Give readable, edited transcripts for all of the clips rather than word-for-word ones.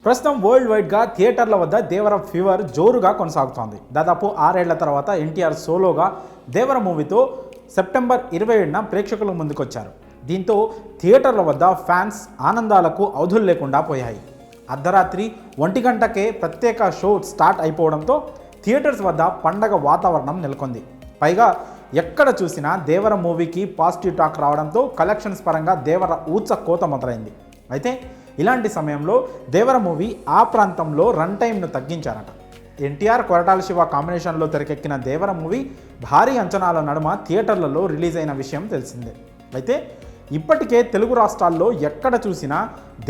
ప్రస్తుతం వరల్డ్ వైడ్గా థియేటర్ల వద్ద దేవర ఫీవర్ జోరుగా కొనసాగుతోంది. దాదాపు 6 ఏళ్ల తర్వాత ఎన్టీఆర్ సోలోగా దేవర మూవీతో సెప్టెంబర్ 27న ప్రేక్షకుల ముందుకొచ్చారు. దీంతో థియేటర్ల వద్ద ఫ్యాన్స్ ఆనందాలకు అవధులు లేకుండా పోయాయి. అర్ధరాత్రి 1 గంటకే ప్రత్యేక షో స్టార్ట్ అయిపోవడంతో థియేటర్స్ వద్ద పండగ వాతావరణం నెలకొంది. పైగా ఎక్కడ చూసినా దేవర మూవీకి పాజిటివ్ టాక్ రావడంతో కలెక్షన్స్ పరంగా దేవర ఊచ కోత మొదలైంది. అయితే ఇలాంటి సమయంలో దేవర మూవీ ఆ ప్రాంతంలో రన్ టైంను తగ్గించారట. ఎన్టీఆర్ కొరటాల శివ కాంబినేషన్లో తెరకెక్కిన దేవర మూవీ భారీ అంచనాల నడుమ థియేటర్లలో రిలీజ్ అయిన విషయం తెలిసిందే. అయితే ఇప్పటికే తెలుగు రాష్ట్రాల్లో ఎక్కడ చూసినా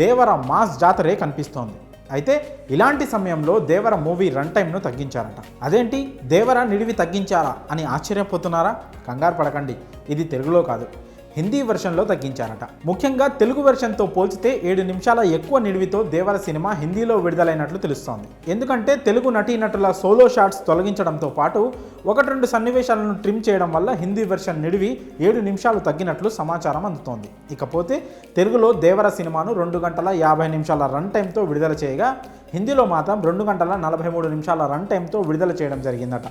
దేవర మాస్ జాతరే కనిపిస్తోంది. అయితే ఇలాంటి సమయంలో దేవర మూవీ రన్ టైంను తగ్గించారట. అదేంటి దేవర నిడివి తగ్గించారా అని ఆశ్చర్యపోతున్నారా? కంగారు పడకండి, ఇది తెలుగులో కాదు, హిందీ వెర్షన్లో తగ్గించారట. ముఖ్యంగా తెలుగు వెర్షన్తో పోల్చితే 7 నిమిషాల ఎక్కువ నిడివితో దేవర సినిమా హిందీలో విడుదలైనట్లు తెలుస్తోంది. ఎందుకంటే తెలుగు నటీనటుల సోలో షాట్స్ తొలగించడంతో పాటు 1-2 సన్నివేశాలను ట్రిమ్ చేయడం వల్ల హిందీ వెర్షన్ నిడివి 7 నిమిషాలు తగ్గినట్లు సమాచారం అందుతోంది. ఇకపోతే తెలుగులో దేవర సినిమాను 2 గంటల 50 నిమిషాల రన్ టైంతో విడుదల చేయగా హిందీలో మాత్రం 2 గంటల 43 నిమిషాల రన్ టైంతో విడుదల చేయడం జరిగిందట.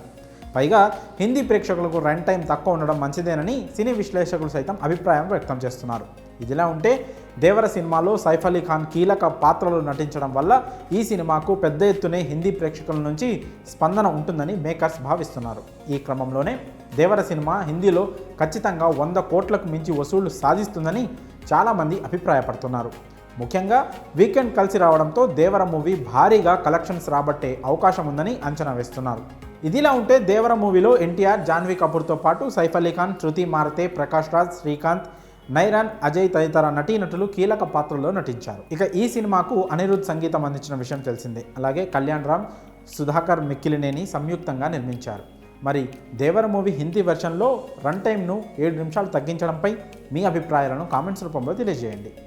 పైగా హిందీ ప్రేక్షకులకు రన్ టైం తక్కువ ఉండడం మంచిదేనని సినీ విశ్లేషకులు సైతం అభిప్రాయం వ్యక్తం చేస్తున్నారు. ఇదిలా ఉంటే దేవర సినిమాలో సైఫ్ అలీ ఖాన్ కీలక పాత్రలు నటించడం వల్ల ఈ సినిమాకు పెద్ద ఎత్తునే హిందీ ప్రేక్షకుల నుంచి స్పందన ఉంటుందని మేకర్స్ భావిస్తున్నారు. ఈ క్రమంలోనే దేవర సినిమా హిందీలో ఖచ్చితంగా 100 కోట్లకు మించి వసూళ్లు సాధిస్తుందని చాలామంది అభిప్రాయపడుతున్నారు. ముఖ్యంగా వీకెండ్ కలిసి రావడంతో దేవర మూవీ భారీగా కలెక్షన్స్ రాబట్టే అవకాశం ఉందని అంచనా వేస్తున్నారు. ఇదిలా ఉంటే దేవర మూవీలో ఎన్టీఆర్, జాన్వీ కపూర్తో పాటు సైఫ్ అలీ ఖాన్, శృతి మారతే, ప్రకాష్ రాజ్, శ్రీకాంత్, నైరాన్, అజయ్ తదితర నటీనటులు కీలక పాత్రల్లో నటించారు. ఇక ఈ సినిమాకు అనిరుద్ధ్ సంగీతం అందించిన విషయం తెలిసిందే. అలాగే కళ్యాణ్ రామ్, సుధాకర్ మిక్కిలినేని సంయుక్తంగా నిర్మించారు. మరి దేవర మూవీ హిందీ వెర్షన్లో రన్ టైంను 7 నిమిషాలు తగ్గించడంపై మీ అభిప్రాయాలను కామెంట్స్ రూపంలో తెలియజేయండి.